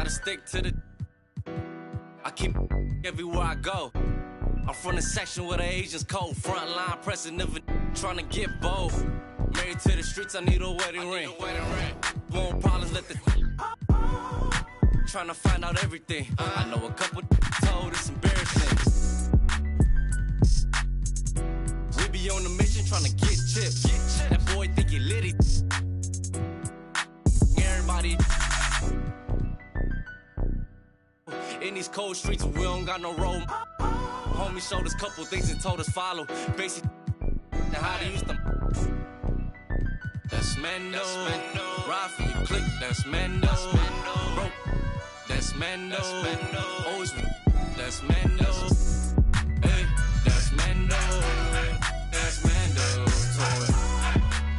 to stick to the. I keep everywhere I go. I'm from the section where the Asians cold. Front line pressing, never trying to get bold. Married to the streets, I need a wedding ring. Won't problems, let the. Trying to find out everything. I know a couple told it's embarrassing. We be on the mission trying to get chips. That boy think he litty. Everybody. In these cold streets, we don't got no road. Homie showed us couple things and told us follow. Basic. Now how they used to. That's Mendo. Ride for your click, that's Mendo. Bro, that's Mendo. Always, that's Mendo. Hey, that's Mendo. That's Mendo.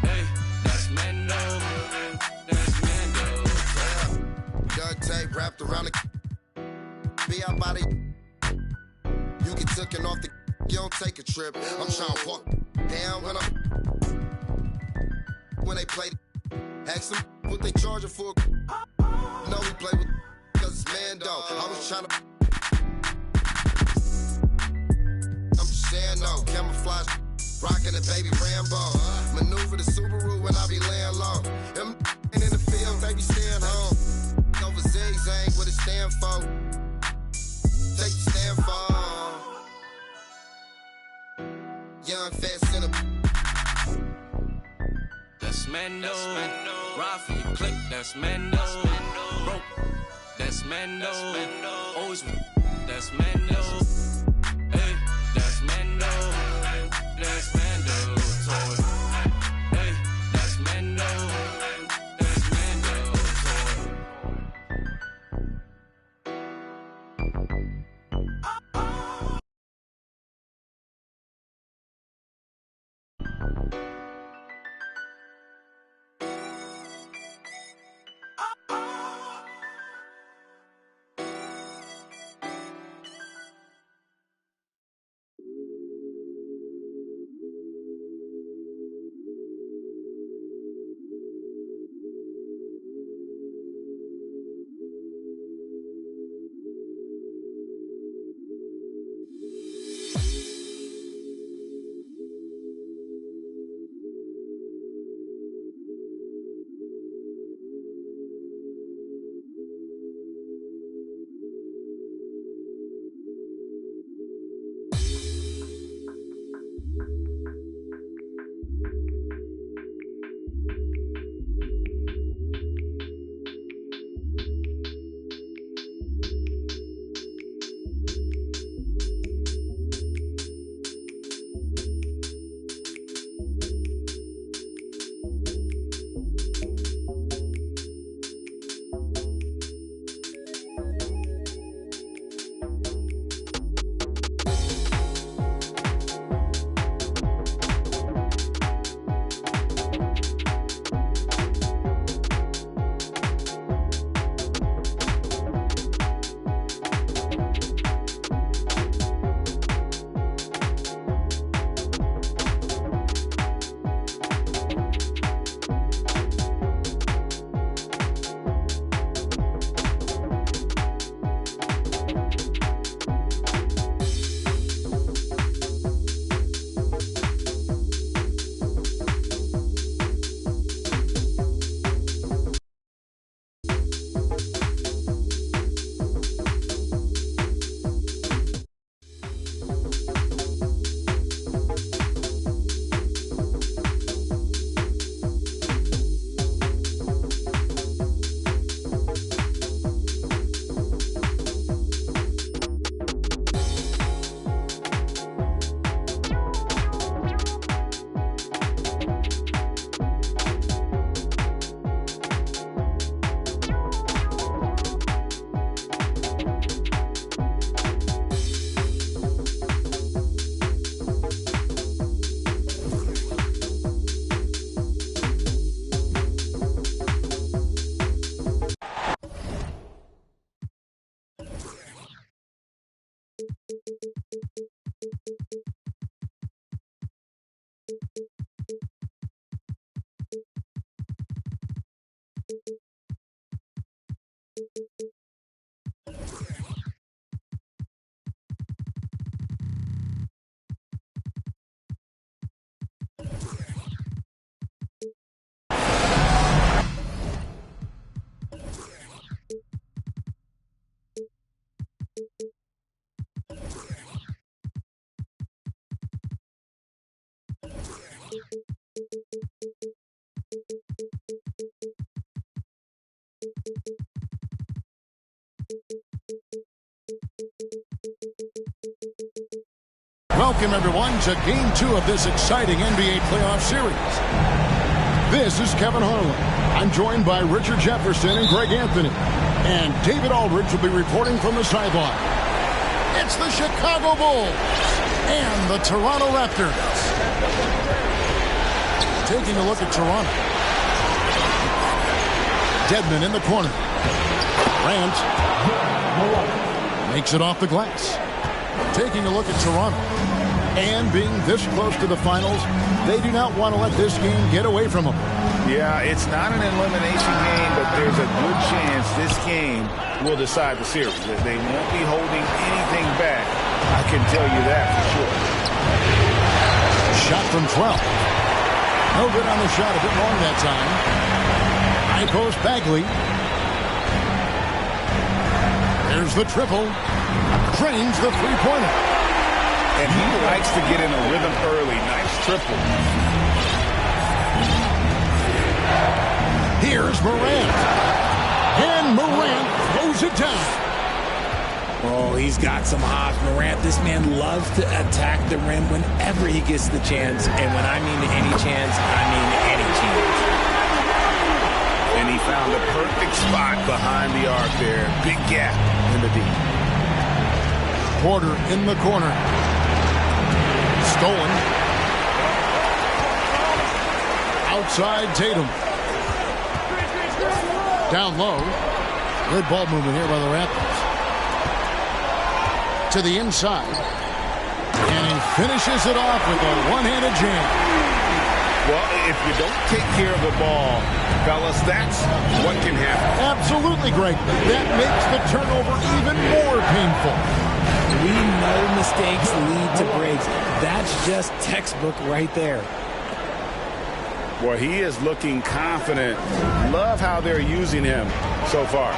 Hey, that's Mendo. That's Mendo. Duct tape wrapped around the. Be out body. You get taken off the. You don't take a trip. I'm trying to walk down when they play. Ask them what they charging for. No, we play with cause it's Mando. I was trying to. I'm just saying no. Camouflage, rocking the baby Rambo. Maneuver the Subaru when I be laying low. Them in the field, they be staying home. Over zigzag, what it stand for? Take the stand for. Young fat center. That's Mendo. Ride for your click, that's Mendo. Bro, that's Mendo. Always, that's Mendo. Hey, that's Mendo. That's Mendo. Hey, that's Mendo. That's Mendo. Welcome, everyone, to Game 2 of this exciting NBA playoff series. This is Kevin Harlan. I'm joined by Richard Jefferson and Greg Anthony. And David Aldridge will be reporting from the sideline. It's the Chicago Bulls and the Toronto Raptors. Taking a look at Toronto. Dedmon in the corner. Grant makes it off the glass. Taking a look at Toronto. And being this close to the finals, they do not want to let this game get away from them. Yeah, it's not an elimination game, but there's a good chance this game will decide the series. They won't be holding anything back. I can tell you that for sure. Shot from 12. No good on the shot, a bit long that time. High post Bagley. There's the triple. Drains the three-pointer. And he likes to get in a rhythm early. Nice triple. Here's Morant. And Morant throws it down. Oh, he's got some hops. Morant, this man loves to attack the rim whenever he gets the chance. And when I mean any chance, I mean any chance. And he found the perfect spot behind the arc there. Big gap in the deep. Porter in the corner. Stolen. Outside Tatum. Down low. Good ball movement here by the Raptors. To the inside. And he finishes it off with a one-handed jam. Well, if you don't take care of the ball, fellas, that's what can happen. Absolutely, Greg. That makes the turnover even more painful. We know mistakes lead to breaks. That's just textbook right there. Well, he is looking confident. Love how they're using him so far.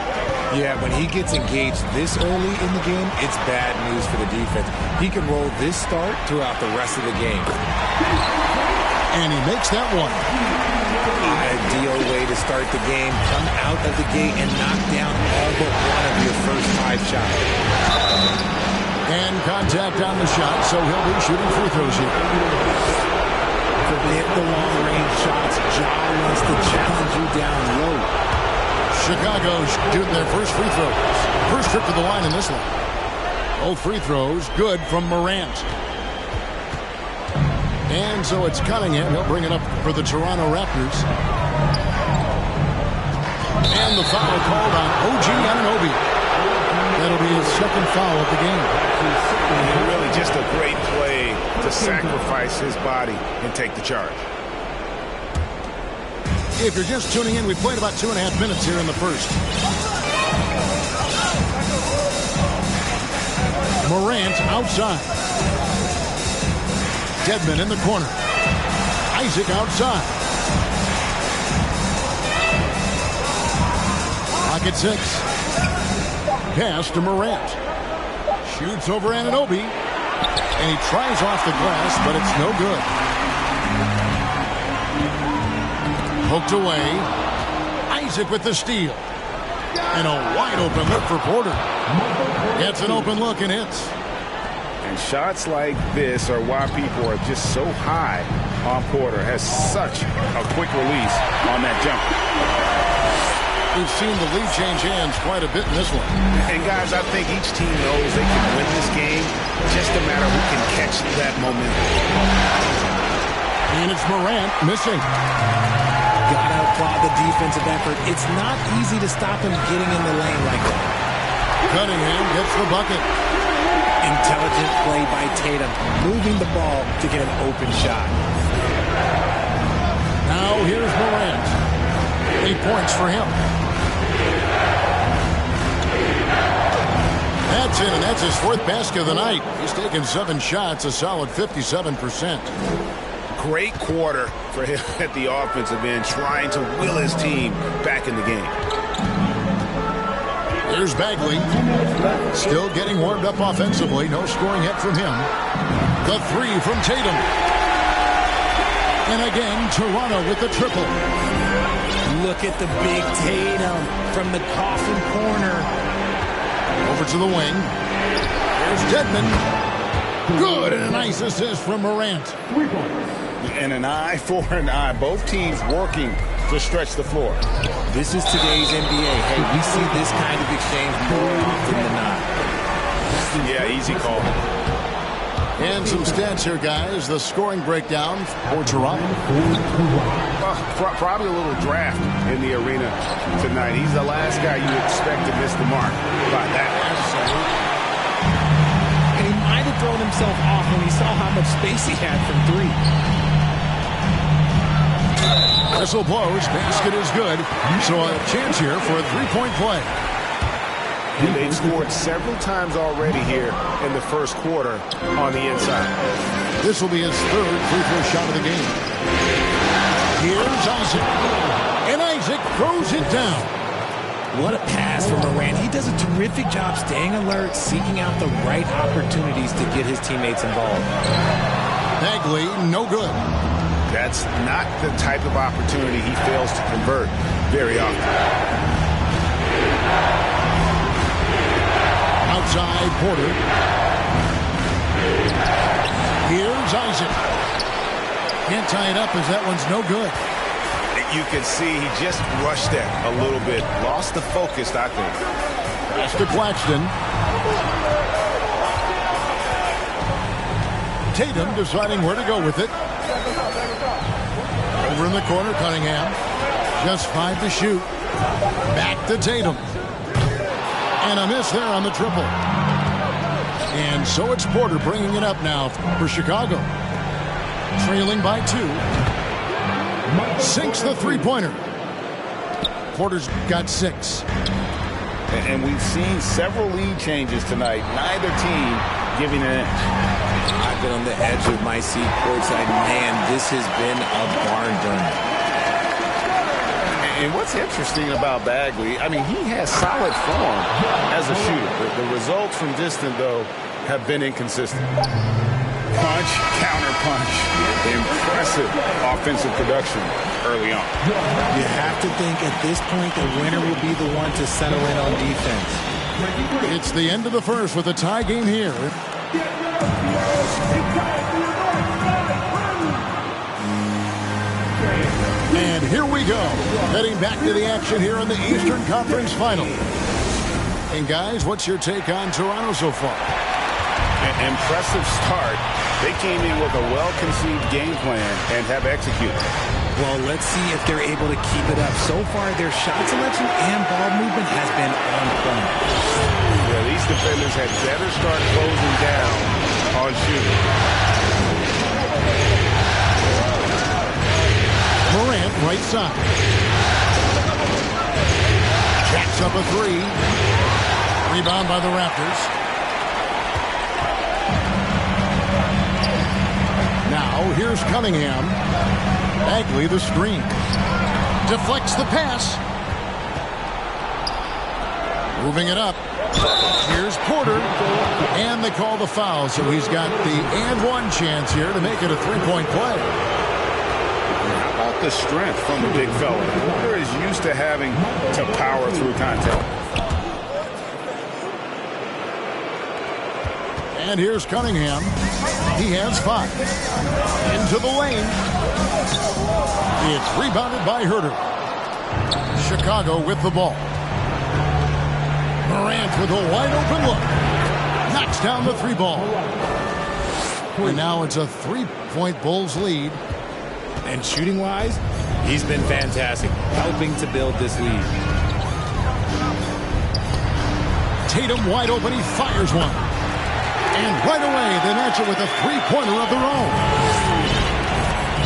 Yeah, when he gets engaged this early in the game, it's bad news for the defense. He can roll this start throughout the rest of the game. And he makes that one. Ideal way to start the game. Come out of the gate and knock down all but one of your first 5 shots. And contact on the shot, so he'll be shooting free throws here. Forget the long-range shots. Ja wants to challenge you down low. Chicago shooting their first free throws. First trip to the line in this one. Both free throws good from Morant. And so it's Cunningham. He'll bring it up for the Toronto Raptors. And the foul called on OG Anunoby. That'll be his second foul of the game. Really just a great play to sacrifice his body and take the charge. If you're just tuning in, we played about 2.5 minutes here in the first. Morant outside. Dedmon in the corner. Isaac outside. Pocket 6. Pass to Morant. Shoots over Anunoby. And he tries off the glass, but it's no good. Poked away. Isaac with the steal. And a wide open look for Porter. Gets an open look and hits. And shots like this are why people are just so high on Porter. Has such a quick release on that jumper. We've seen the lead change hands quite a bit in this one. And guys, I think each team knows they can win this game. Just a matter who can catch that momentum. And it's Morant missing. Gotta applaud the defensive effort. It's not easy to stop him getting in the lane like that. Cunningham gets the bucket. Intelligent play by Tatum, moving the ball to get an open shot. Now here's Morant. 8 points for him. That's in, and that's his 4th basket of the night. He's taken 7 shots, a solid 57%. Great quarter for him at the offensive end, trying to will his team back in the game. There's Bagley. Still getting warmed up offensively. No scoring yet from him. The 3 from Tatum. And again, Toronto with the triple. Look at the big Tatum from the coffin corner. Over to the wing. There's Dedmon. Good, and a nice assist from Morant. And an eye for an eye. Both teams working to stretch the floor. This is today's NBA. Hey, we see this kind of exchange more often than not. Yeah, easy call. And some stats here, guys. The scoring breakdown for Toronto. Probably a little draft in the arena tonight. He's the last guy you expect to miss the mark by that much. And he might have thrown himself off when he saw how much space he had from three. Whistle blows. Basket is good. So a chance here for a three-point play. And they've scored several times already here in the first quarter on the inside. This will be his third free throw shot of the game. Here's Isaac. And Isaac throws it down. What a pass from Morant. He does a terrific job staying alert, seeking out the right opportunities to get his teammates involved. Bagley, no good. That's not the type of opportunity he fails to convert very often. Outside Porter. Here's Isaac. Can't tie it up as that one's no good. You can see he just rushed that a little bit. Lost the focus, I think. Pass to Claxton. Tatum deciding where to go with it. Over in the corner, Cunningham. Just 5 to shoot. Back to Tatum. And a miss there on the triple. And so it's Porter bringing it up now for Chicago. Trailing by 2. Sinks the three-pointer. Porter's got 6. And we've seen several lead changes tonight. Neither team giving an inch. I've been on the edge of my seat courtside. Man, this has been a barn burner. And what's interesting about Bagley, I mean, he has solid form as a shooter. The results from distance, though, have been inconsistent. Punch, counter punch. Impressive offensive production early on. You have to think at this point the winner will be the one to settle in on defense. It's the end of the first with a tie game here. And here we go. Heading back to the action here in the Eastern Conference Final. And guys, what's your take on Toronto so far? An impressive start. They came in with a well-conceived game plan and have executed. Well, let's see if they're able to keep it up. So far, their shot selection and ball movement has been on point. Yeah, these defenders had better start closing down on shooting. Morant, right side. Jacks up a 3. Rebound by the Raptors. Now, here's Cunningham. Bagley, the screen. Deflects the pass. Moving it up. Here's Porter. And they call the foul, so he's got the and one chance here to make it a three-point play. How about the strength from the big fella? Porter is used to having to power through contact. And here's Cunningham. He has 5. Into the lane. It's rebounded by Herter. Chicago with the ball. Morant with a wide open look. Knocks down the 3 ball. And now it's a 3-point Bulls lead. And shooting-wise, he's been fantastic, helping to build this lead. Tatum wide open. He fires one. And right away, they match it with a 3-pointer of their own.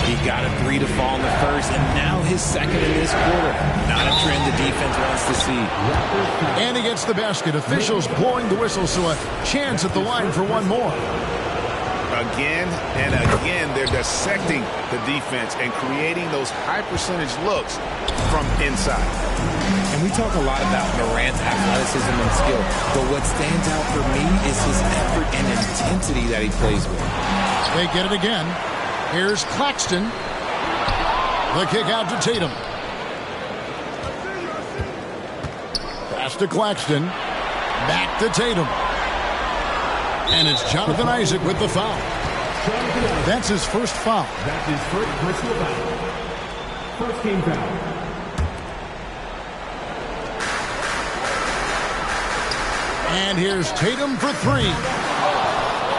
He got a 3 to fall in the first, and now his second in this quarter. Not a trend the defense wants to see. And he gets the basket. Officials blowing the whistle, so a chance at the line for one more. Again and again, they're dissecting the defense and creating those high-percentage looks from inside. And we talk a lot about Morant's athleticism and skill, but what stands out for me is his effort and intensity that he plays with. They get it again. Here's Claxton. The kick out to Tatum. Pass to Claxton. Back to Tatum. And it's Jonathan Isaac with the foul. That's his first foul. That's his first personal foul. First team foul. And here's Tatum for three.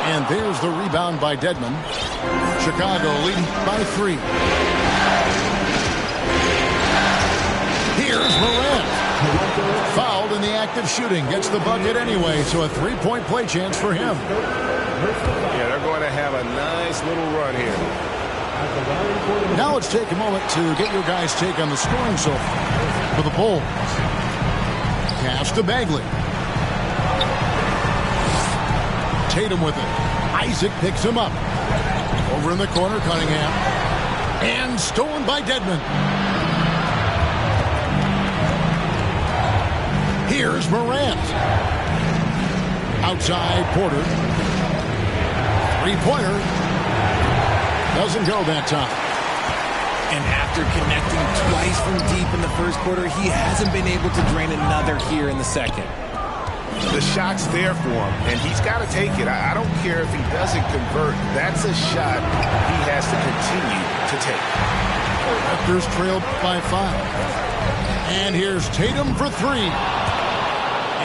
And there's the rebound by Dedmon. Chicago leading by 3. Here's Morant. Fouled in the act of shooting. Gets the bucket anyway, so a 3-point play chance for him. Yeah, they're going to have a nice little run here. Now let's take a moment to get your guys' take on the scoring so far for the Bulls. Pass to Bagley. Tatum with it. Isaac picks him up. Over in the corner, Cunningham. And stolen by Dedmon. Here's Morant. Outside, Porter. Three-pointer. Doesn't go that time. And after connecting twice from deep in the first quarter, he hasn't been able to drain another here in the second. The shot's there for him, and he's got to take it. I don't care if he doesn't convert. That's a shot he has to continue to take. Raptors trailed by 5. And here's Tatum for 3.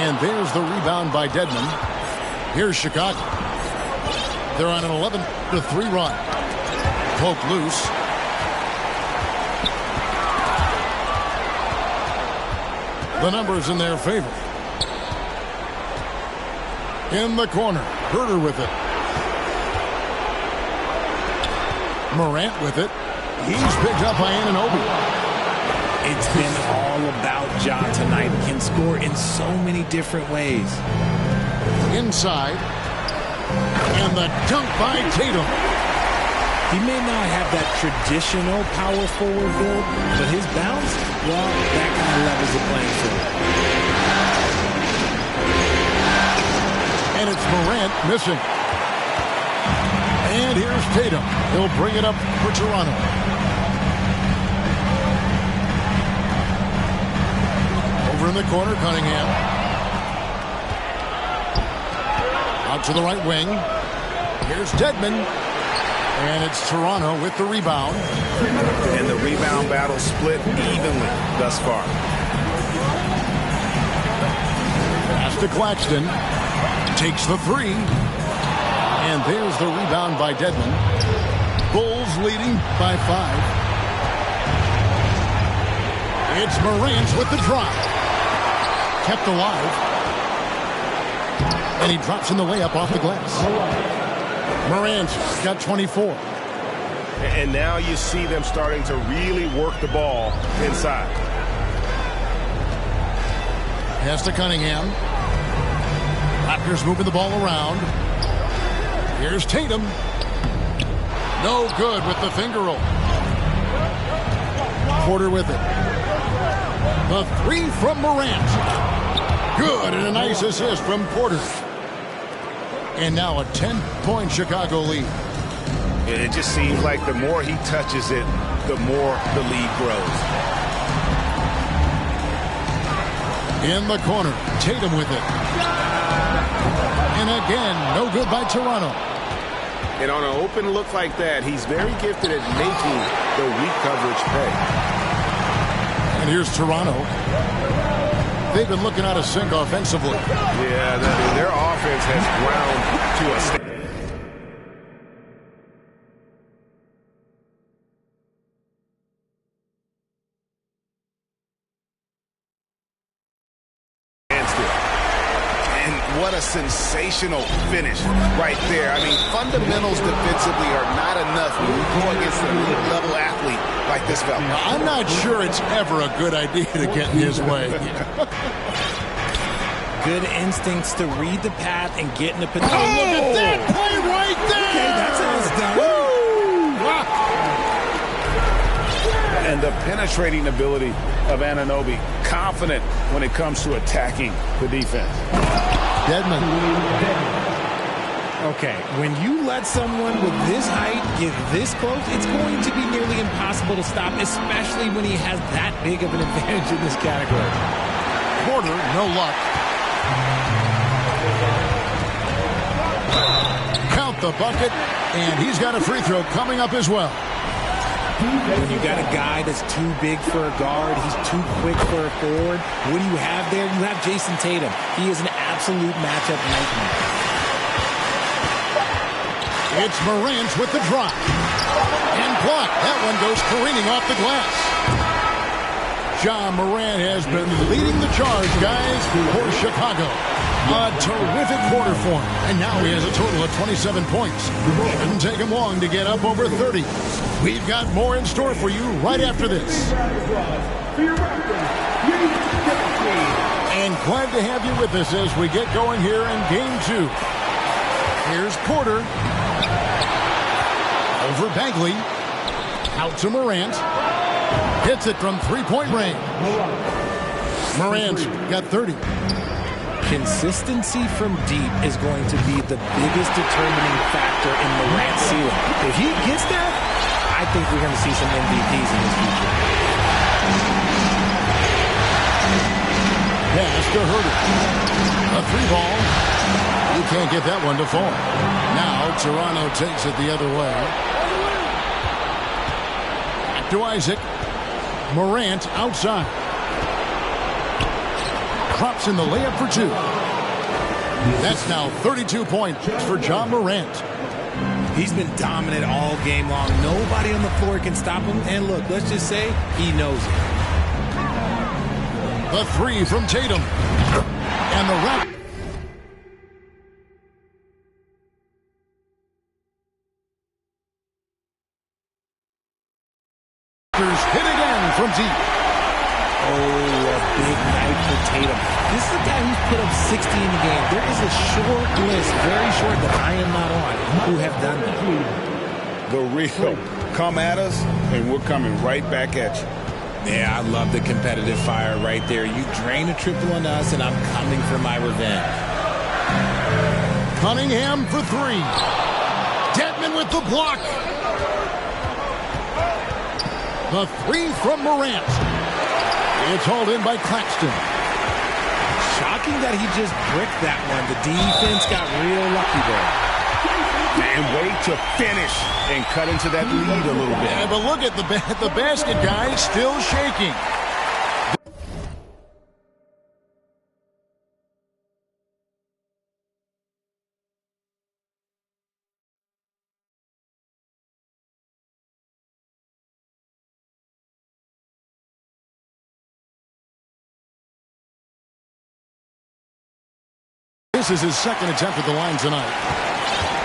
And there's the rebound by Dedmon. Here's Chicago. They're on an 11-3 run. Poke loose. The numbers in their favor. In the corner, Herter with it. Morant with it. He's picked up by Anunoby. It's been all about Ja tonight. He can score in so many different ways. Inside. And the dunk by Tatum. He may not have that traditional power forward build, but his bounce, well, that kind of levels the playing field. And it's Morant missing. And here's Tatum. He'll bring it up for Toronto. Over in the corner, Cunningham. Out to the right wing. Here's Dedmon. And it's Toronto with the rebound. And the rebound battle split evenly thus far. Pass to Claxton. Takes the 3. And there's the rebound by Dedmon. Bulls leading by 5. It's Morant with the drop. Kept alive. And he drops in the layup off the glass. Morant's got 24. And now you see them starting to really work the ball inside. Pass to Cunningham. Raptors moving the ball around. Here's Tatum. No good with the finger roll. Porter with it. The 3 from Morant. Good, and a nice assist from Porter. And now a 10-point Chicago lead. It just seems like the more he touches it, the more the lead grows. In the corner, Tatum with it. And again, no good by Toronto. And on an open look like that, he's very gifted at making the weak coverage pay. And here's Toronto. They've been looking out of sync offensively. Yeah, their offense has ground to a standstill. And what a sensational finish right there. I mean, fundamentals defensively are not enough when you go against an elite-level athlete like this fella. I'm not sure it's ever a good idea to get in his way. Good instincts to read the path and get in the position. Oh, look at that play right there! Okay, that's how it's done. Woo! And the penetrating ability of Anunoby, confident when it comes to attacking the defense. Dedmon. Okay, when you let someone with this height get this close, it's going to be nearly impossible to stop, especially when he has that big of an advantage in this category. Porter, no luck. Count the bucket, and he's got a free throw coming up as well. When you got a guy that's too big for a guard, he's too quick for a forward, what do you have there? You have Jason Tatum. He is an absolute matchup nightmare. It's Morant with the drop. And blocked. That one goes careening off the glass. Ja Morant has been leading the charge, guys, for Chicago. A terrific quarter for him. And now he has a total of 27 points. Didn't take him long to get up over 30. We've got more in store for you right after this. And glad to have you with us as we get going here in Game 2. Here's Porter. Over Bagley. Out to Morant. Hits it from three-point range. Morant's got 30. Consistency from deep is going to be the biggest determining factor in Morant's ceiling. If he gets there, I think we're going to see some MVPs in his future. Pass to Herter. A three ball. You can't get that one to fall. Now Toronto takes it the other way. Back to Isaac. Morant outside. Drops in the layup for two. That's now 32 points for Ja Morant. He's been dominant all game long. Nobody on the floor can stop him. And look, let's just say he knows it. The three from Tatum. And the wrap. Hit again from deep. Oh, a big night for Tatum. This is a guy who's put up 60 in the game. There is a short list, very short, that I am not on, who have done that. The real. Come at us, and we're coming right back at you. Yeah, I love the competitive fire right there. You drain a triple on us, and I'm coming for my revenge. Cunningham for three. Dedmon with the block. The three from Morant. It's hauled in by Claxton. Shocking that he just bricked that one. The defense got real lucky there. Man, wait to finish and cut into that lead a little bit. Yeah, but look at the basket, guys, still shaking. This is his second attempt at the line tonight.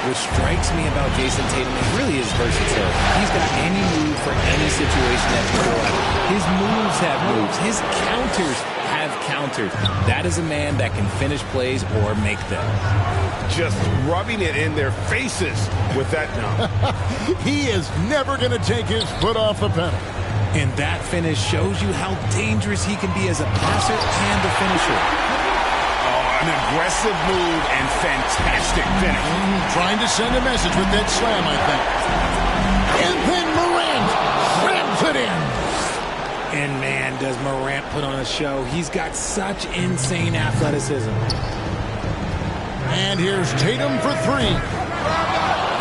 What strikes me about Jason Tatum, he really is versatile. He's got any move for any situation that's before him. His moves have moves. His counters have counters. That is a man that can finish plays or make them. Just rubbing it in their faces with that now. He is never going to take his foot off the pedal. And that finish shows you how dangerous he can be as a passer and a finisher. An aggressive move and fantastic finish. Trying to send a message with that slam, I think. And then Morant slams it in. And man, does Morant put on a show. He's got such insane athleticism. And here's Tatum for three.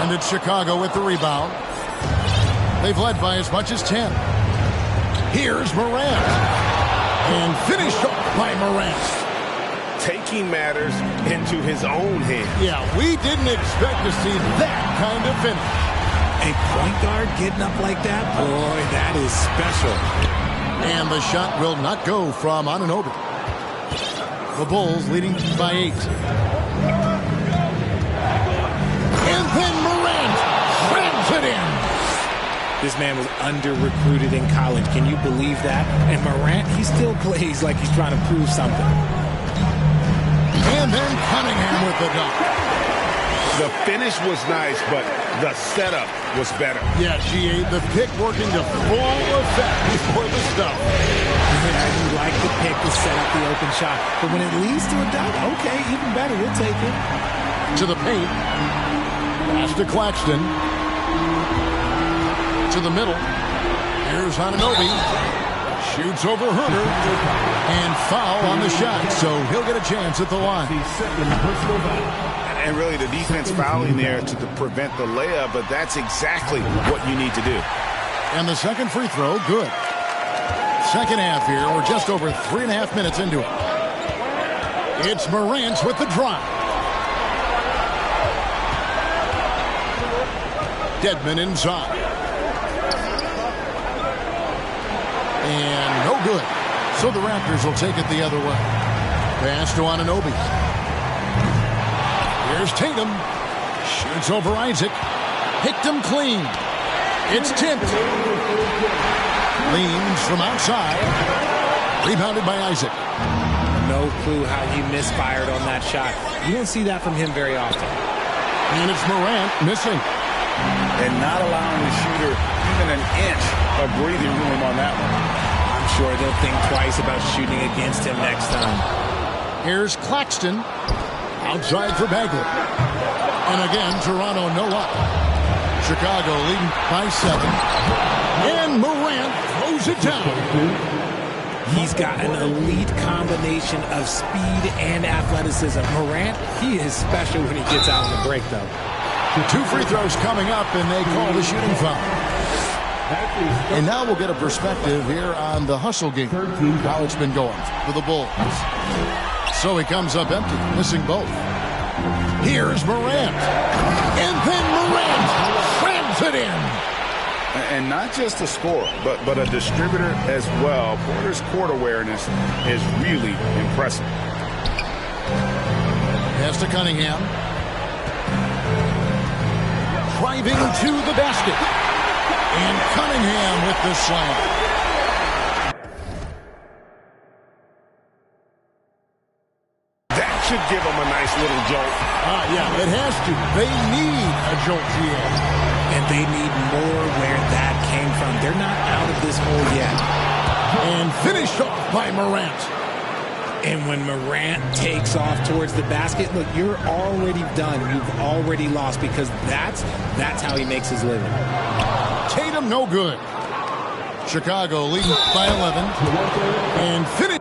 And it's Chicago with the rebound. They've led by as much as 10. Here's Morant. And finished off by Morant. Taking matters into his own hands. Yeah, we didn't expect to see that kind of finish. A point guard getting up like that, boy, that is special. And the shot will not go from Anunoby. The Bulls leading by 8. And then Morant slams it in. This man was under-recruited in college. Can you believe that? And Morant, he still plays like he's trying to prove something. And then Cunningham with the dunk. The finish was nice, but the setup was better. Yeah, GA, the pick working to full effect before the stuff. Yeah, you like the pick to set up the open shot. But when it leads to a dunk, okay, even better, we'll take it. To the paint. Pass to Claxton. To the middle. Here's Anunoby. Shoots over Herter. And foul on the shot, so he'll get a chance at the line. And And really the defense fouling there to prevent the layup, but that's exactly what you need to do. And the second free throw, good. Second half here. We're just over 3.5 minutes into it. It's Morant with the drive. Dedmon inside. And no good. So the Raptors will take it the other way. Pass to Anunoby. Here's Tatum. Shoots over Isaac. Picked him clean. It's tipped. Leans from outside. Rebounded by Isaac. No clue how he misfired on that shot. You don't see that from him very often. And it's Morant missing. And not allowing the shooter even an inch of breathing room on that one. I'm sure they'll think twice about shooting against him next time. Here's Claxton. Outside for Bagley. And again, Toronto no up. Chicago leading by 7. And Morant throws it down. He's got an elite combination of speed and athleticism. Morant, he is special when he gets out on the break, though. 2 free throws coming up, and they call the shooting foul. And now we'll get a perspective here on the hustle game, how it's been going for the Bulls. So he comes up empty, missing both. Here's Morant. And then Morant slams it in. And not just a scorer, but a distributor as well. Porter's court awareness is really impressive. Pass to Cunningham. Driving to the basket. And Cunningham with the slam. That should give them a nice little jolt. Yeah, it has to. They need a jolt, GA. And they need more where that came from. They're not out of this hole yet. And finished off by Morant. And when Morant takes off towards the basket, look, you're already done. You've already lost because that's how he makes his living. Tatum no good. Chicago leading by 11. And finish.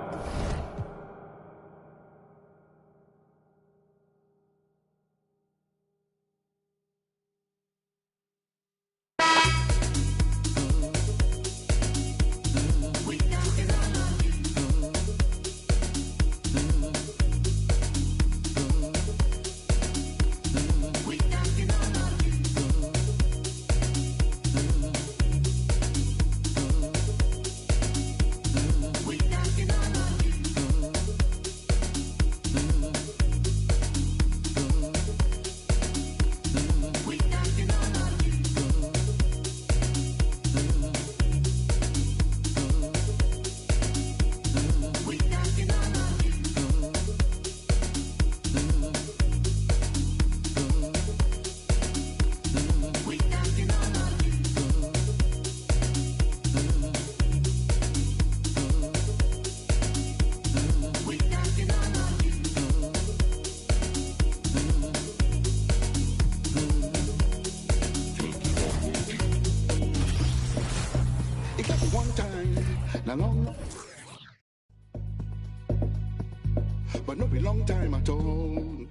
But no be long time at all.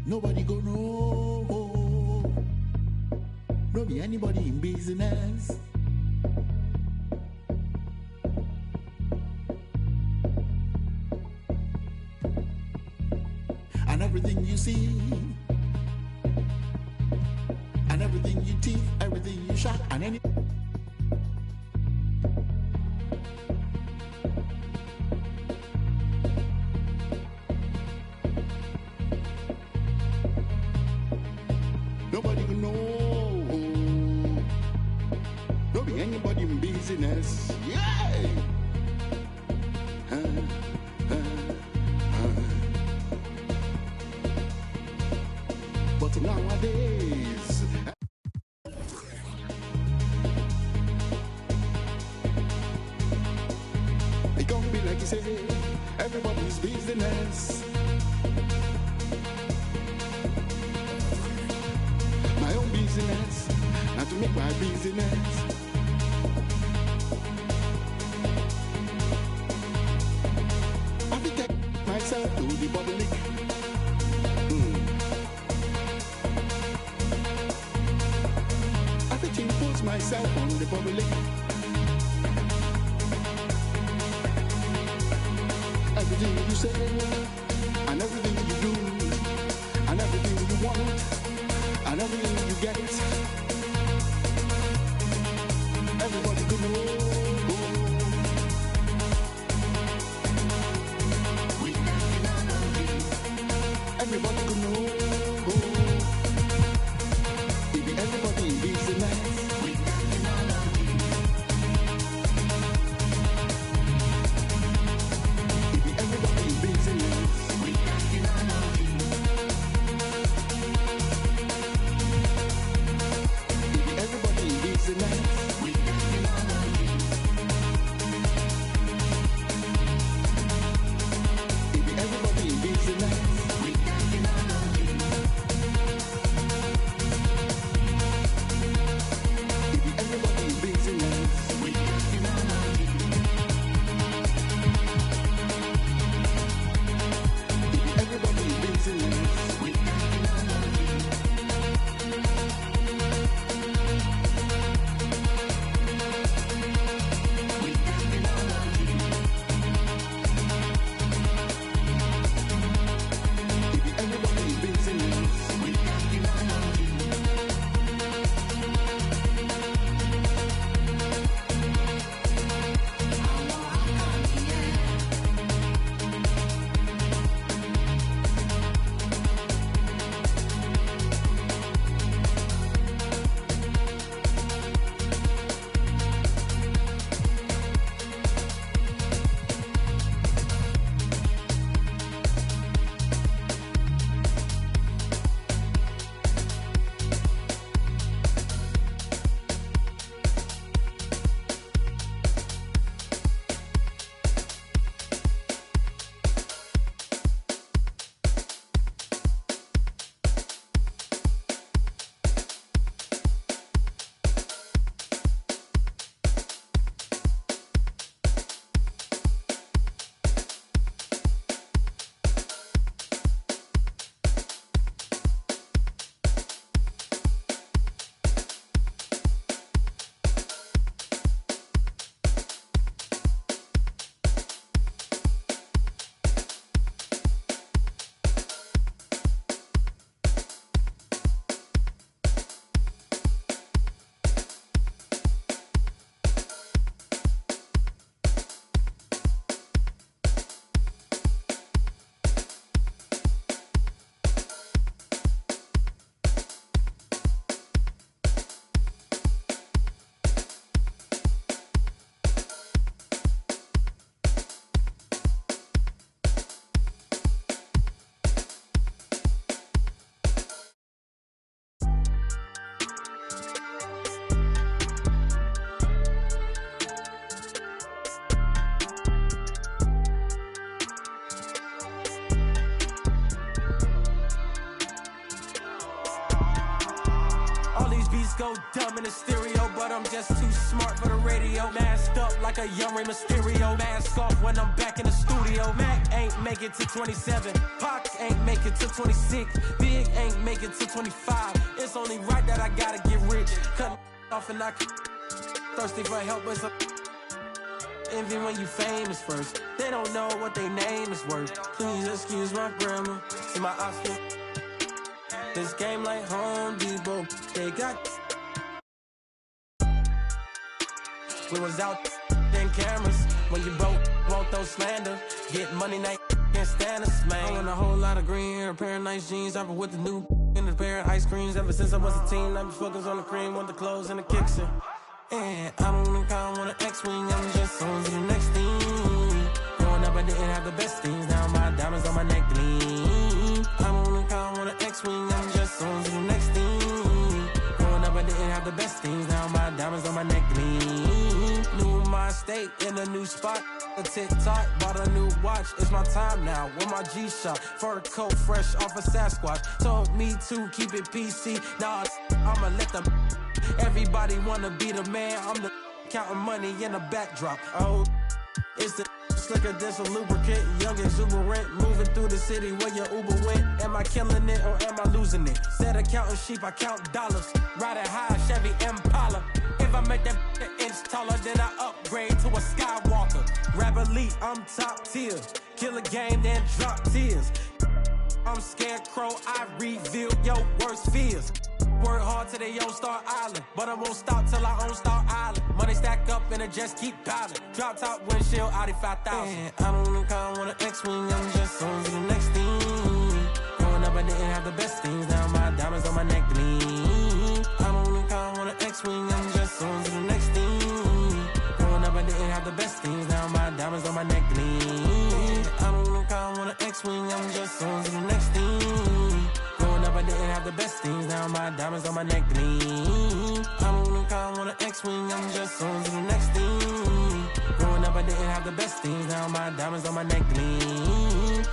Nobody go know. No be anybody in business. And everything you see, and everything you teeth, everything you shot, and any. Nobody can know. No be anybody in business. Yeah. But nowadays. It can't be like you say, everybody's business. My own business, not to make my business. public. I could impose myself on the public. Everything you say, and everything you do, and everything you want, and everything you get. Everybody could know. Everybody could know. If everybody is a man. Go dumb in the stereo, but I'm just too smart for the radio. Masked up like a young Rey Mysterio. Mask off when I'm back in the studio. Mac ain't make it to 27. Pac ain't make it to 26. Big ain't make it to 25. It's only right that I gotta get rich. Cut off and I thirsty for help, but some envy when you famous first. They don't know what their name is worth. Please excuse my grammar. See my Oscar. This game like Home Depot. They got. We was out in cameras. When you broke, won't throw slander. Get money, now can't stand us, man. I want a whole lot of green hair, a pair of nice jeans. I've been with the new and a pair of ice creams. Ever since I was a teen, I've been focused on the cream, want the clothes and the kicks in. And I don't think I want an X-Wing, I'm just on to the next thing. Growing up, I didn't have the best things. Now my diamonds on my neck gleam. I don't think I want an X-Wing, I'm just on to the next thing. Growing up, I didn't have the best things. Now my diamonds on my neck gleam. New in my state, in a new spot. A TikTok, bought a new watch. It's my time now, with my G-Shock. Fur coat fresh off a Sasquatch. Told me to keep it PC. Now I'ma let them. Everybody wanna be the man. I'm the counting money in the backdrop. Oh, it's the slicker than some lubricant, young exuberant, moving through the city where your Uber went. Am I killing it or am I losing it? Instead of counting sheep, I count dollars. Riding high, Chevy Impala. If I make that an inch taller, then I upgrade to a Skywalker. Rap elite, I'm top tier. Kill a game, then drop tears. I'm Scarecrow, I reveal your worst fears. Work hard till they own Star Island, but I won't stop till I own Star Island. Money stack up and it just keep piling. Drop top windshield, Audi 5000. And I don't look how I want an X-Wing, I'm just on to the next thing. Growing up I didn't have the best things, now my diamonds on my neck gleam. I don't look how I want an X-Wing, I'm just on to the next thing. Growing up I didn't have the best things, now my diamonds on my neck gleam. I don't look how I want an X-Wing, I'm just on to the next thing. Growing up I didn't have the best things, now my diamonds on my neck gleam. I don't look how I want an X-Wing, I'm just on to the next thing. Growing up I didn't have the best things, now my diamonds on my neck gleam.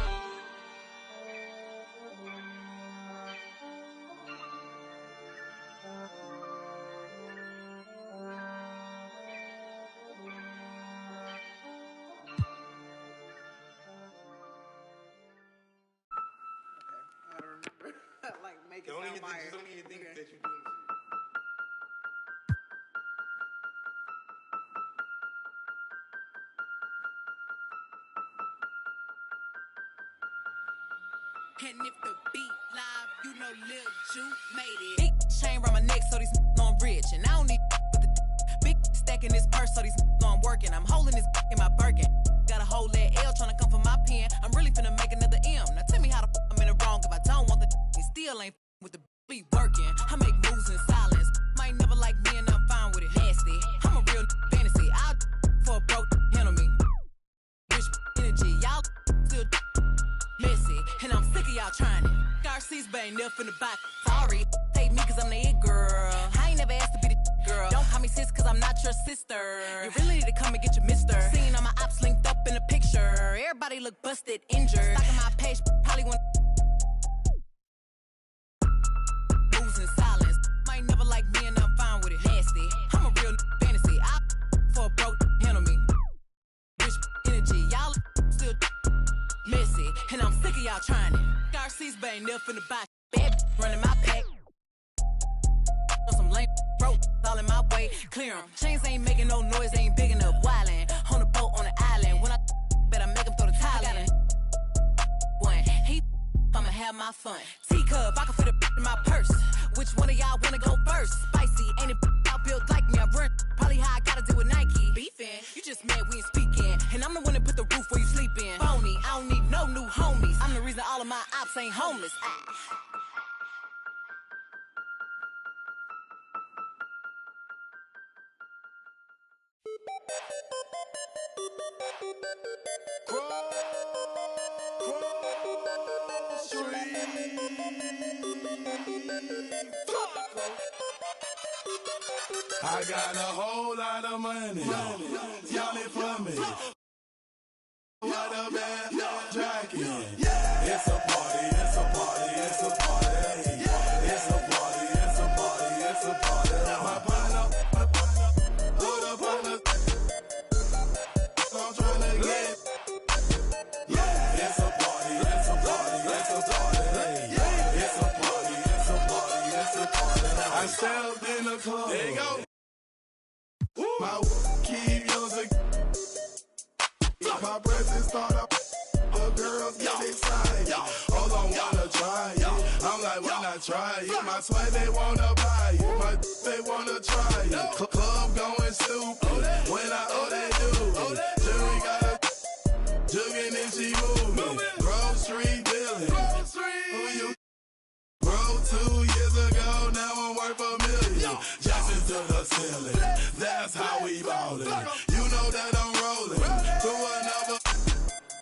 Don't even think that you're doing this. And if the beat live, you know Lil Ju made it. Big chain around my neck, so these know I'm rich. And I don't need with the big stack in this purse, so these know I'm working. I'm holding this in my Birkin. Got a whole that L tryna come for my pen. I'm really finna make another M. Now tell me how the I'm in the wrong if I don't want the he still ain't with the be working. I make moves in silence. Might never like me and I'm fine with it. Nasty. I'm a real fantasy. I'll for a broke handle me. Rich energy. Y'all still messy. And I'm sick of y'all trying it. RC's but ain't never finna buy. Sorry. Take me cause I'm the it girl. I ain't never asked to be the girl. Don't call me sis cause I'm not your sister. You really need to come and get your mister. Seeing all my ops linked up in the picture. Everybody look busted, injured. Stalking my page, probably want moves in silence. Might never like me and I'm fine with it. Nasty. I'm a real fantasy. I for a broke handle me. Rich energy. Y'all still messy. And I'm sick of y'all trying it. RC's but ain't never finna buy. Bad running my pack. Some lame broke all in my way. Clear 'em. Chains ain't making no noise. They ain't big enough. Wildin'. On the boat on the island. When I bet I make them throw the tile in. One. He I'ma have my fun. Teacup, I can fit a in my purse. Which one of y'all wanna go first? Spicy, ain't it y'all built like me? I run probably how I gotta deal with Nike. Beefin', you just mad we ain't speaking. And I'm the one that put the roof where you sleepin'. Phony, I don't need no new homies. I'm the reason all of my ops ain't homeless. I got a whole lot of money. Y'all it for me. What a bad jacket. It's a party, it's a party, it's a party. It's a party, it's a party, it's a party. My partner, put up on the I'm trying to get. It's a party, it's a party, it's a party. It's a party, it's a party, it's a party. I stepped in the club. There you go. My keep using. My presence start up. The girls get excited. Hold on, wanna try it. I'm like, why not try it? My sweat, they wanna buy it. My they wanna try it. Club going stupid. When they do. Jury got a jugging and she moving. Grocery billing. Who you? Bro, 2 years ago, now I'm worth $1 million. Jumping to the ceiling. That's how we ballin'. You know that I'm rolling to another.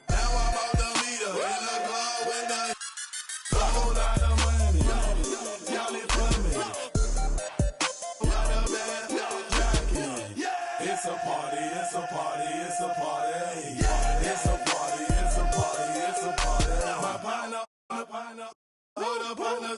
Now I'm out the meter in the club with a whole lot of money. Y'all it for me. What a bad jacket. It's a party, it's a party, it's a party. It's a party, it's a party, it's a party. My partner, hold up on the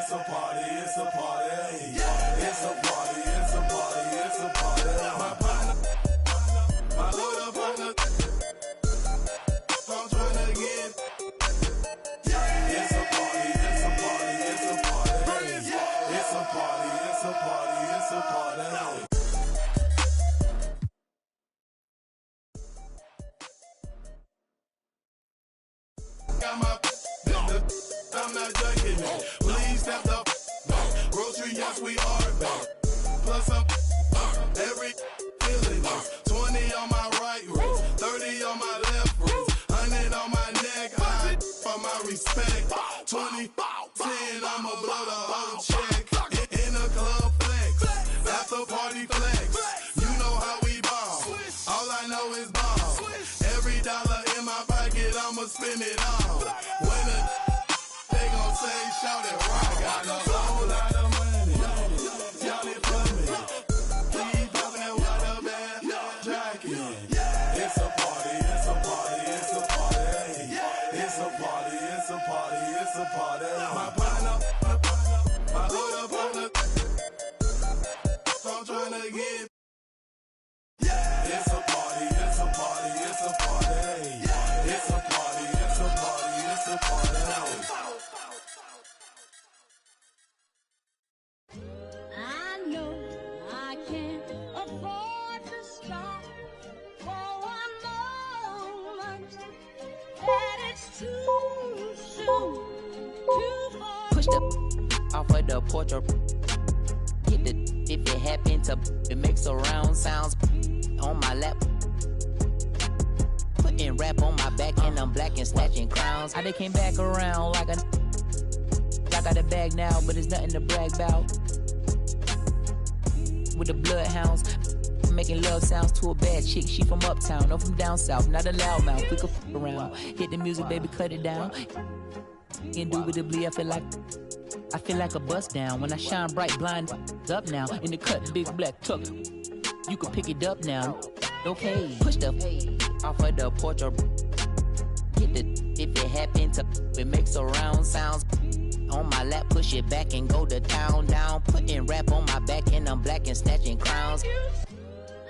it's a party, it's a party. It's a party, it's a party, it's a party. My partner, my little partner, I'm trying to get. It's a party, it's a party, it's a party. It's a party, it's a party, it's a party. Got my I'm not ducking it. Please step the grocery, yes we are back. Plus up every feeling is 20 on my right wrist, 30 on my left wrist, 100 on my neck. I for my respect. 20, 10, I'ma blow the whole check. In the club flex, after party flex. You know how we ball. All I know is ball. Every dollar in my pocket, I'ma spend it all. When they gon' say, shout it, rock. I got a whole lot of money. Y'all it for me. Keep poppin' with a bad jacket. It's a party, it's a party, it's a party. It's a party, it's a party, it's a party. My partner, my little partner, I'm tryna get. It's a party, it's a party, it's a party. It's a party, it's a party, it's a party. I know I can't afford to stop for one moment. That it's too soon, too far. Push the off of the porch or hit the if it happen to it makes surround sounds on my lap. Putting rap on my back and I'm black and snatching crowns. I came back around like a. I got a bag now, but it's nothing to brag about. With the bloodhounds, making love sounds to a bad chick. She from uptown, no from down south, not a loudmouth. We could f around. Hit the music, baby, cut it down. Indubitably, I feel like a bust down. When I shine bright, blind up now. In the cut, big black tuck. You can pick it up now. Okay, push the off of the porch or hit the if it happen to it makes surround sounds. On my lap, push it back and go to town down. Putting rap on my back and I'm black and snatching crowns.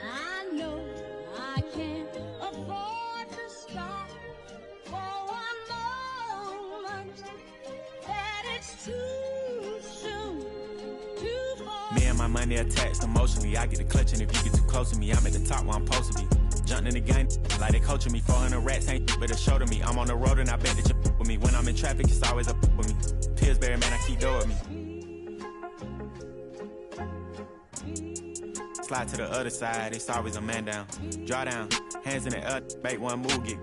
I know I can't afford to stop for one moment. That it's too soon, too far. Me and my money attached emotionally. I get a clutch and if you get too close to me, I'm at the top where I'm supposed to be. Jumping in the game like they coaching me. 400 rats ain't but a show to me. I'm on the road and I bet that you with me. When I'm in traffic, it's always up with me. Pillsbury, man, I keep doing with me. Slide to the other side, it's always a man down. Draw down, hands in the air, bait one move, get.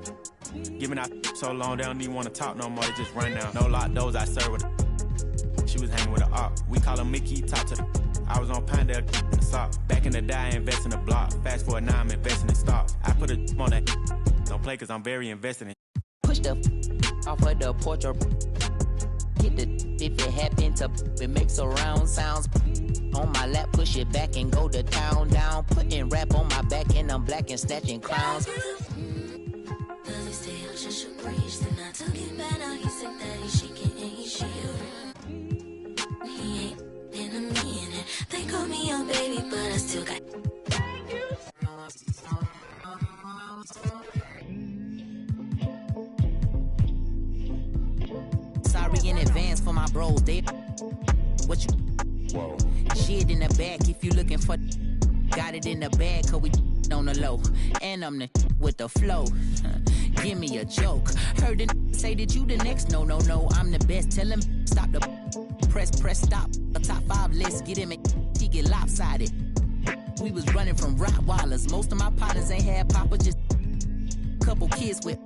Giving out so long, they don't even want to talk no more, they just run down. No lock doors, I serve with a. She was hanging with a op. We call him Mickey, talk to the. I was on Pinedale in the sock. Back in the day, I invest in the block. Fast forward now, I'm investing in stocks. I put a on that. Don't play cause I'm very invested in. Push the off of the porch or hit the if it happen to it makes surround sounds. On my lap, push it back and go to town down. Putting rap on my back and I'm black and snatching crowns. Does he stay out just your breeze? Then I took it back, now he said that he's shaking and he's shivering. He ain't in a minute. They call me young baby, but I still got. Sorry in advance for my bros, they what you whoa shit in the back if you looking for got it in the bag cause we on the low and I'm the with the flow. Give me a joke. Heard it say that you the next. No, I'm the best. Tell him stop the press stop. The top 5 list get him he get lopsided. We was running from Rottweilers. Most of my partners ain't had papa, just couple kids with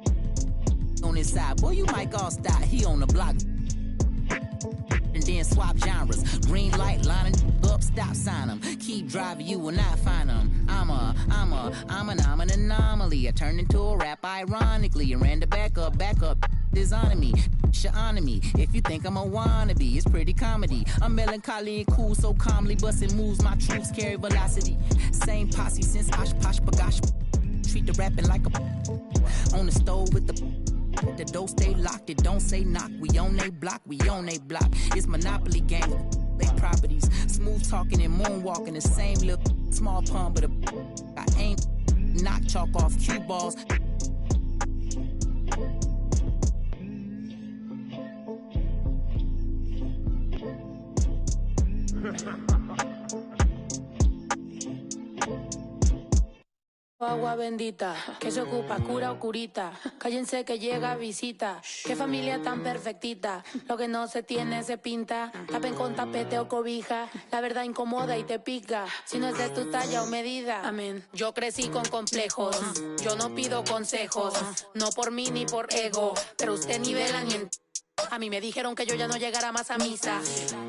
on his side. Boy, you might all stop. He on the block. And then swap genres. Green light lining up, stop sign them. Keep driving, you will not find them. I'm an anomaly. I turned into a rap ironically. And ran the back up, designing me. Sha'ana me. If you think I'm a wannabe, it's pretty comedy. I'm melancholy and cool, so calmly busting moves. My troops carry velocity. Same posse since Osh Posh Bagash. Treat the rapping like a on the stove with the The door stay locked, it don't say knock. We on they block, we on they block. It's Monopoly game, they properties. Smooth talking and moonwalking, the same little small pun, but I ain't knock chalk off cue balls. Agua bendita, que se ocupa, cura o curita. Cállense que llega visita. Qué familia tan perfectita. Lo que no se tiene se pinta. Tapen con tapete o cobija. La verdad incomoda y te pica. Si no es de tu talla o medida. Amén. Yo crecí con complejos. Yo no pido consejos. No por mí ni por ego. Pero usted nivela ni en... A mí me dijeron que yo ya no llegara más a misa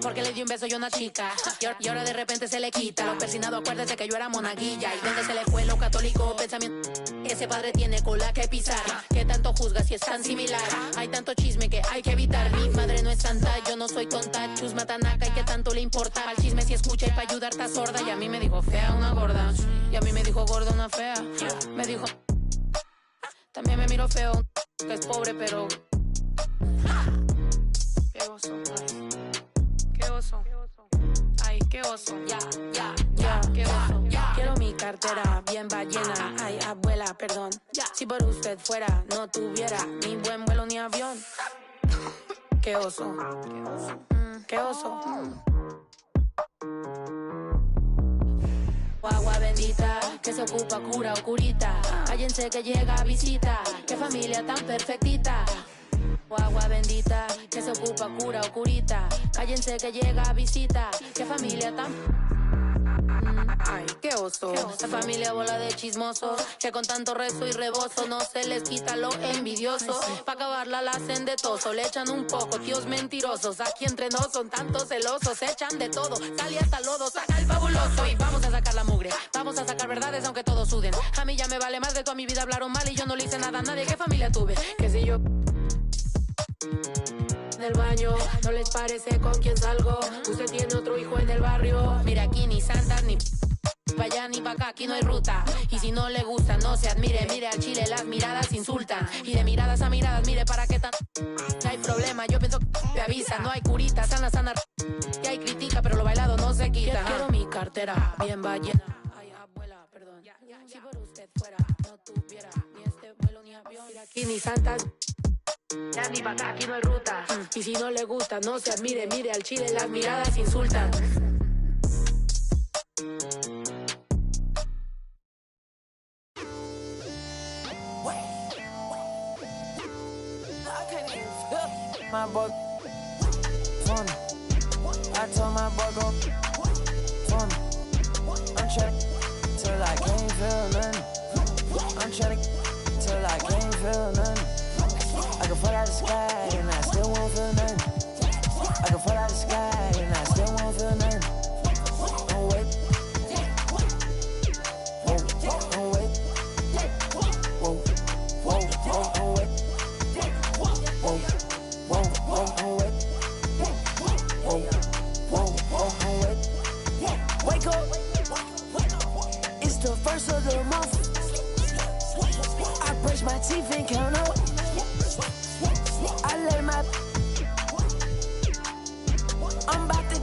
porque le di un beso yo a una chica y ahora de repente se le quita. Lo persinado, acuérdese que yo era monaguilla. Y donde se le fue lo católico pensamiento. Ese padre tiene cola que pisar. Que tanto juzga si es tan similar. Hay tanto chisme que hay que evitar. Mi madre no es santa, yo no soy tonta. Chusma tanaca y que tanto le importa. Al chisme si escucha y para ayudar está sorda. Y a mí me dijo fea una gorda. Y a mí me dijo gorda una fea. Me dijo... También me miró feo. Que es pobre pero... Qué oso, ay. Qué oso. Ay, qué oso. Ya, qué oso. Quiero mi cartera bien ballena. Ay, abuela, perdón. Si por usted fuera, no tuviera ni buen vuelo ni avión. Qué oso. Qué oso. Agua bendita, que se ocupa, cura o curita. Cállense que llega visita. Qué familia tan perfectita. Agua bendita, que se ocupa, cura o curita. Cállense que llega visita. Qué familia tan... Ay, qué oso. Esta familia bola de chismosos que con tanto rezo y rebozo no se les quita lo envidioso. Pa' acabarla la hacen de toso. Le echan un poco, tíos mentirosos. Aquí entre nos son tantos celosos. Echan de todo, sale hasta lodo. Saca el fabuloso y vamos a sacar la mugre. Vamos a sacar verdades aunque todos suden. A mí ya me vale más de toda mi vida hablaron mal y yo no le hice nada a nadie. ¿Qué familia tuve? Que si yo... Del baño, no les parece con quién salgo. Usted tiene otro hijo en el barrio. Mira, aquí ni santas ni pa' allá ni pa' acá, aquí no hay ruta. Y si no le gusta, no se admire. Mire al chile, las miradas insultan. Y de miradas a miradas, mire para qué tan... No hay problema, yo pienso que te avisa. No hay curita, sana. Y hay crítica, pero lo bailado no se quita. Quiero mi cartera bien ballena. Ay, abuela, perdón. Si por usted fuera, no tuviera ni este vuelo ni avión. Mira, aquí ni santas... Ya ni pa' acá, aquí no hay ruta. Y si no le gusta, no se admire. Mire al chile, las miradas insultan. My boy, fun. I told my boy go fun. I'm trying till I can't feel nothing. I'm trying till I can't feel nothing. I can fall out the sky and I still won't feel nothing. I can fall out the sky and I still won't feel nothing. Don't wait. Whoa, don't wait. Whoa, don't wait. Whoa, don't wait. Whoa, don't wait. Wake up. It's the first of the month. I brush my teeth and count up. I let my... I'm about to...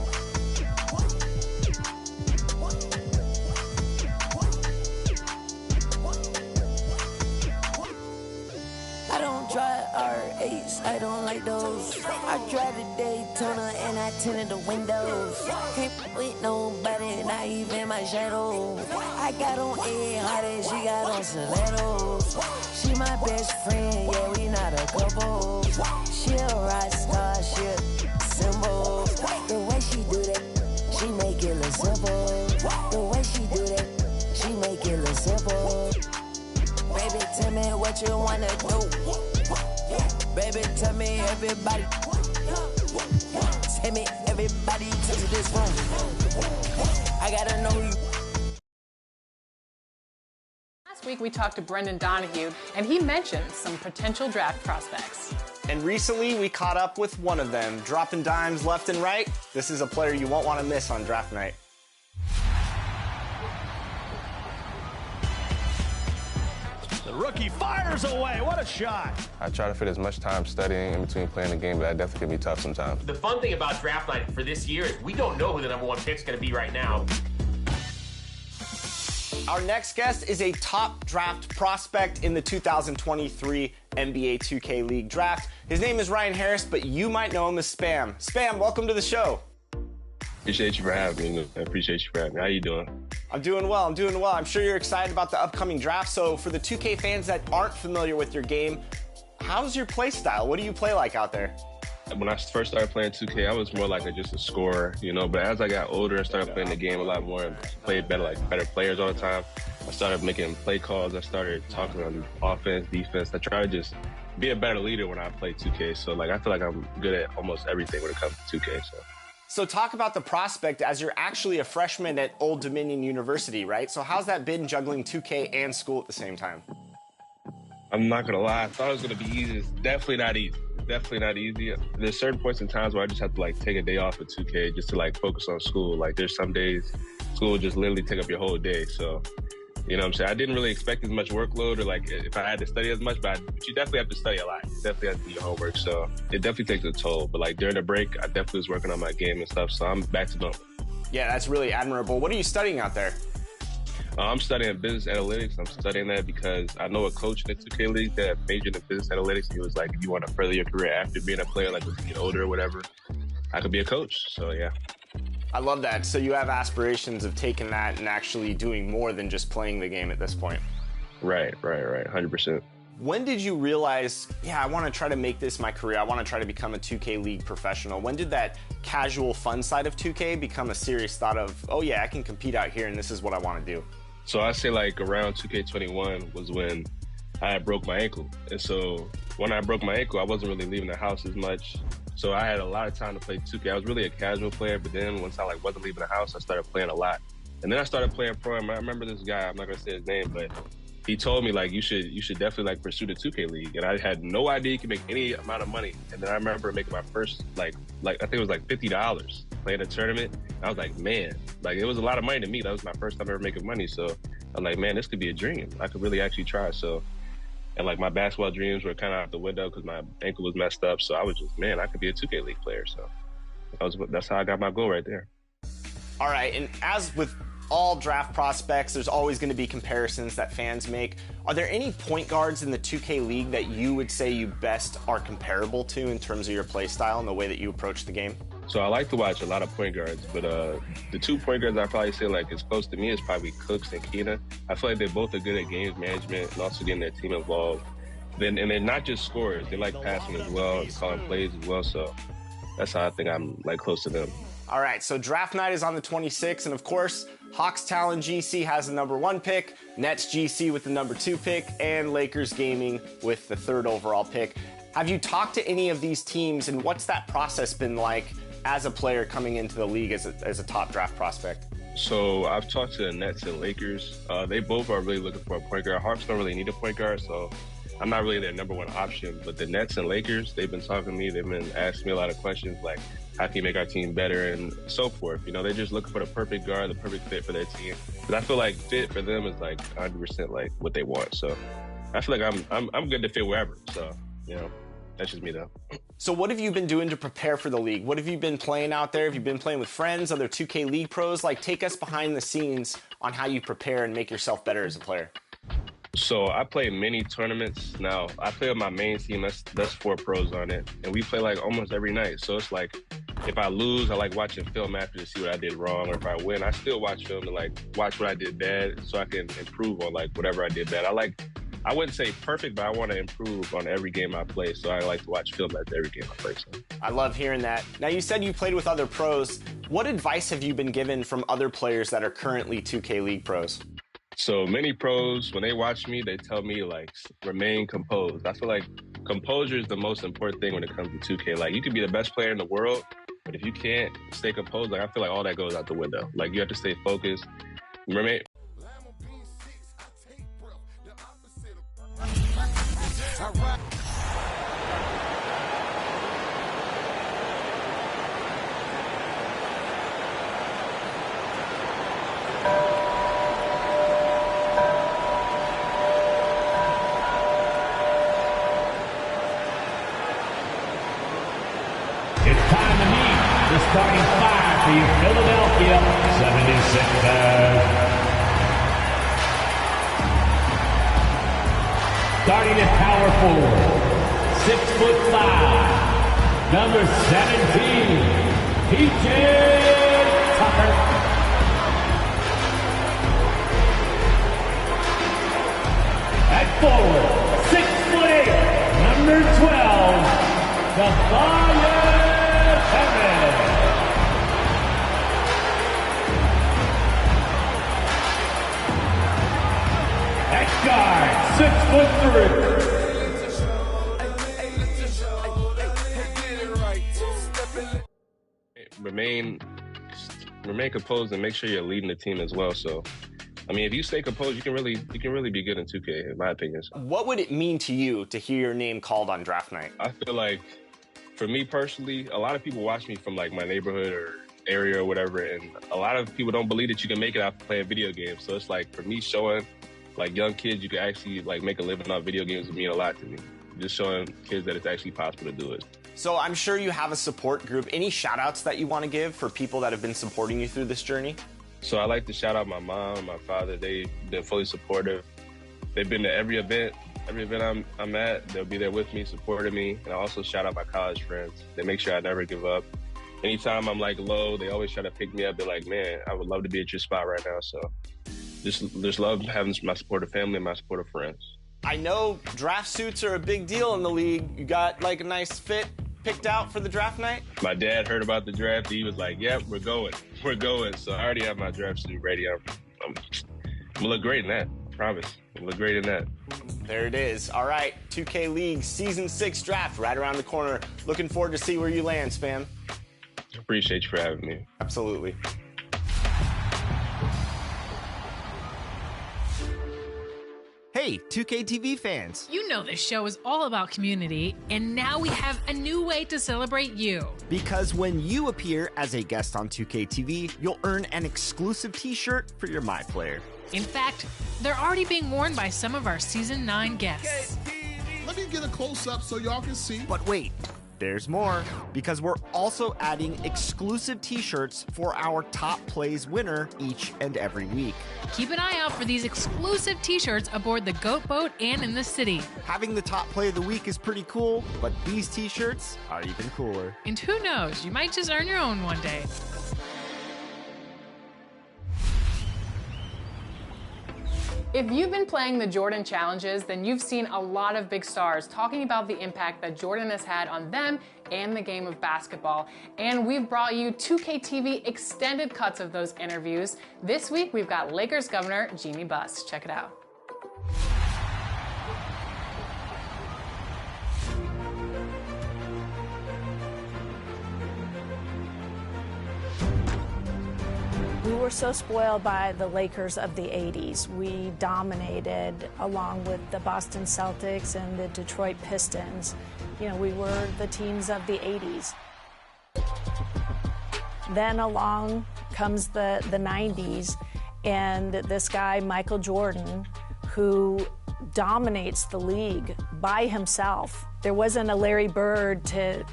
I don't drive R8s, I don't like those. I drive the Daytona and I tinted the windows. Can't with nobody, not even my shadow. I got on A Hardy, she got on stilettos. She my best friend, yeah, we not a couple. She a rock star, she a symbol. The way she do that, she make it look simple. The way she do that, she make it look simple. Baby, tell me what you wanna do. Baby, tell me everybody. Tell me everybody to this room. I gotta know you. Last week we talked to Brendan Donahue, and he mentioned some potential draft prospects. And recently we caught up with one of them, dropping dimes left and right. This is a player you won't want to miss on draft night. The The rookie fires away. What a shot. I try to fit as much time studying in between playing the game, but that definitely can be tough sometimes. The fun thing about draft night for this year is we don't know who the #1 pick is going to be right now. Our next guest is a top draft prospect in the 2023 NBA 2K League draft. His name is Ryan Harris, but you might know him as Spam. Spam, welcome to the show. Appreciate you for having me. I appreciate you for having me. How you doing? I'm doing well. I'm sure you're excited about the upcoming draft. So for the 2K fans that aren't familiar with your game, how's your play style? What do you play like out there? When I first started playing 2K, I was more like just a scorer, but as I got older and started playing the game a lot more and played better players all the time, I started making play calls. I started talking on offense, defense. I try to just be a better leader when I play 2K. So I feel like I'm good at almost everything when it comes to 2K. So talk about the prospect as you're actually a freshman at Old Dominion University, right? So how's that been juggling 2K and school at the same time? I'm not going to lie. I thought it was going to be easy. It's definitely not easy. Definitely not easy. There's certain points in times where I just have to take a day off of 2K just to focus on school. There's some days school will just literally take up your whole day. So, you know what I'm saying? I didn't really expect as much workload or if I had to study as much, but you definitely have to study a lot. You definitely have to do your homework. So it definitely takes a toll. But during the break, I definitely was working on my game and stuff. So I'm back to normal. Yeah, that's really admirable. What are you studying out there? I'm studying business analytics. I'm studying that because I know a coach in the 2K League that majored in business analytics. He was like, if you want to further your career after being a player, as you get older or whatever, I could be a coach. So, yeah. I love that. So you have aspirations of taking that and actually doing more than just playing the game at this point. Right. 100%. When did you realize, I want to try to make this my career? I want to try to become a 2K League professional. When did that casual fun side of 2K become a serious thought of, I can compete out here and this is what I want to do? So I say around 2K21 was when I broke my ankle. And so when I broke my ankle, I wasn't really leaving the house as much. So I had a lot of time to play 2K. I was really a casual player, but then once I wasn't leaving the house, I started playing a lot. And then I started playing pro. And I remember this guy, I'm not gonna say his name, but he told me you should definitely pursue the 2K League. And I had no idea you could make any amount of money. And then I remember making my first I think it was $50 playing a tournament. I was like, man, it was a lot of money to me. That was my first time ever making money. So I'm like, man, this could be a dream. I could really actually try. So, and my basketball dreams were kind of out the window because my ankle was messed up. So I was just, man, I could be a 2K League player. So that's how I got my goal right there. All right. And as with all draft prospects, there's always going to be comparisons that fans make. Are there any point guards in the 2K League that you would say you best are comparable to in terms of your play style and the way that you approach the game? So I like to watch a lot of point guards, but the 2 point guards I probably say is close to me is probably Cooks and Keena. I feel like they both are good at games management and also getting their team involved. And they're not just scorers; they like passing as well and calling plays as well. So that's how I think I'm close to them. All right, so draft night is on the 26th, and of course, Hawks Talon GC has the #1 pick, Nets GC with the #2 pick, and Lakers Gaming with the 3rd overall pick. Have you talked to any of these teams, and what's that process been like as a player coming into the league as a top draft prospect? So I've talked to the Nets and Lakers. They both are really looking for a point guard. Hawks don't really need a point guard, so I'm not really their #1 option. But the Nets and Lakers, they've been talking to me. They've been asking me a lot of questions how can you make our team better and so forth. They're just looking for the perfect guard, the perfect fit for their team. But I feel like fit for them is 100% what they want. So I feel like I'm good to fit wherever. So, that's just me though. So what have you been doing to prepare for the league? What have you been playing out there? Have you been playing with friends, other 2K League pros? Take us behind the scenes on how you prepare and make yourself better as a player. So I play many tournaments. Now, I play with my main team. That's 4 pros on it. And we play almost every night. So it's if I lose, I like watching film after to see what I did wrong. Or if I win, I still watch film to watch what I did bad so I can improve on whatever I did bad. I wouldn't say perfect, but I want to improve on every game I play. So I like to watch film after every game I play. So. I love hearing that. Now, you said you played with other pros. What advice have you been given from other players that are currently 2K League pros? So many pros, when they watch me, they tell me remain composed. I feel like composure is the most important thing when it comes to 2K. You can be the best player in the world, but if you can't stay composed, I feel like all that goes out the window. You have to stay focused. Remain. the Philadelphia 76ers. Starting at power forward, 6'5", number 17, PJ Tucker. At forward, 6'8", number 12, Tobias Harris. At guard, 6'3". Remain composed and make sure you're leading the team as well. So, I mean, if you stay composed, you can really be good in 2K, in my opinion. What would it mean to you to hear your name called on draft night? I feel like, for me personally, a lot of people watch me from like my neighborhood or area or whatever, and a lot of people don't believe that you can make it out playing video games. So it's like, for me, showing like young kids you can actually like make a living off video games would mean a lot to me. Just showing kids that it's actually possible to do it. So I'm sure you have a support group. Any shout outs that you want to give for people that have been supporting you through this journey? So I like to shout out my mom and my father. They've been fully supportive. They've been to every event I'm at. They'll be there with me, supporting me. And I also shout out my college friends. They make sure I never give up. Anytime I'm like low, they always try to pick me up. They're like, man, I would love to be at your spot right now. So just love having my supportive family and my supportive friends. I know draft suits are a big deal in the league. You got like a nice fit picked out for the draft night? My dad heard about the draft. He was like, yep, we're going. So I already have my draft suit ready. I'm gonna look great in that. I promise. I'm gonna look great in that. There it is. All right, 2K League Season 6 draft right around the corner. Looking forward to see where you land, Spam. Appreciate you for having me. Absolutely. Hey, 2K TV fans. You know this show is all about community, and now we have a new way to celebrate you. Because when you appear as a guest on 2K TV, you'll earn an exclusive t-shirt for your My Player. In fact, they're already being worn by some of our Season 9 guests. Let me get a close-up so y'all can see. But wait, there's more, because we're also adding exclusive t-shirts for our top plays winner each and every week. Keep an eye out for these exclusive t-shirts aboard the Goat Boat and in the city. Having the top play of the week is pretty cool, but these t-shirts are even cooler. And who knows, you might just earn your own one day. If you've been playing the Jordan Challenges, then you've seen a lot of big stars talking about the impact that Jordan has had on them and the game of basketball. And we've brought you 2K TV extended cuts of those interviews. This week, we've got Lakers Governor Jeanie Buss. Check it out. We were so spoiled by the Lakers of the 80s. We dominated along with the Boston Celtics and the Detroit Pistons. You know, we were the teams of the 80s. Then along comes the 90s, and this guy, Michael Jordan, who dominates the league by himself. There wasn't a Larry Bird to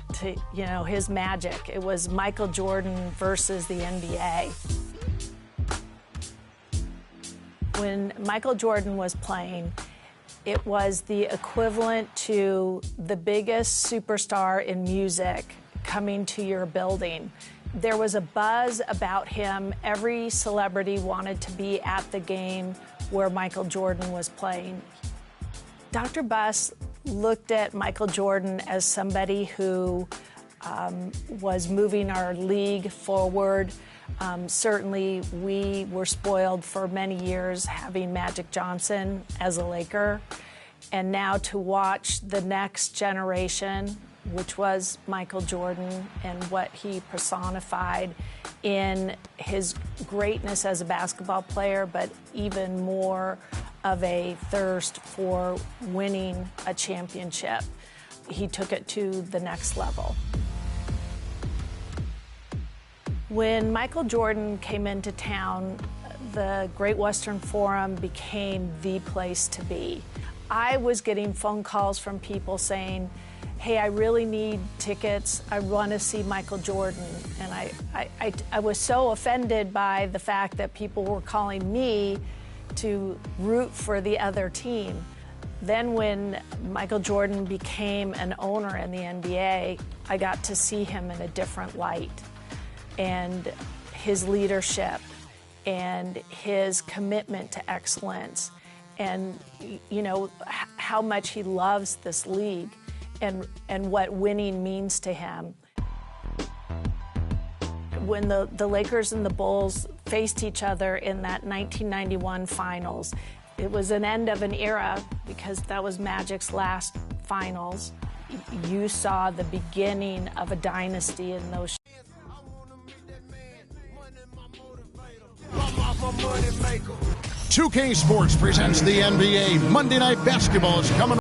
you know, his magic. It was Michael Jordan versus the NBA. When Michael Jordan was playing, it was the equivalent to the biggest superstar in music coming to your building. There was a buzz about him. Every celebrity wanted to be at the game where Michael Jordan was playing. Dr. Buss looked at Michael Jordan as somebody who was moving our league forward. Certainly, we were spoiled for many years having Magic Johnson as a Laker. And now to watch the next generation, which was Michael Jordan and what he personified in his greatness as a basketball player, but even more of a thirst for winning a championship. He took it to the next level. When Michael Jordan came into town, the Great Western Forum became the place to be. I was getting phone calls from people saying, hey, I really need tickets. I want to see Michael Jordan. And I was so offended by the fact that people were calling me to root for the other team. Then when Michael Jordan became an owner in the NBA, I got to see him in a different light. And his leadership and his commitment to excellence and, you know, how much he loves this league and what winning means to him. When the Lakers and the Bulls faced each other in that 1991 finals, it was an end of an era because that was Magic's last finals. You saw the beginning of a dynasty in those. 2K Sports presents the NBA. Monday Night Basketball is coming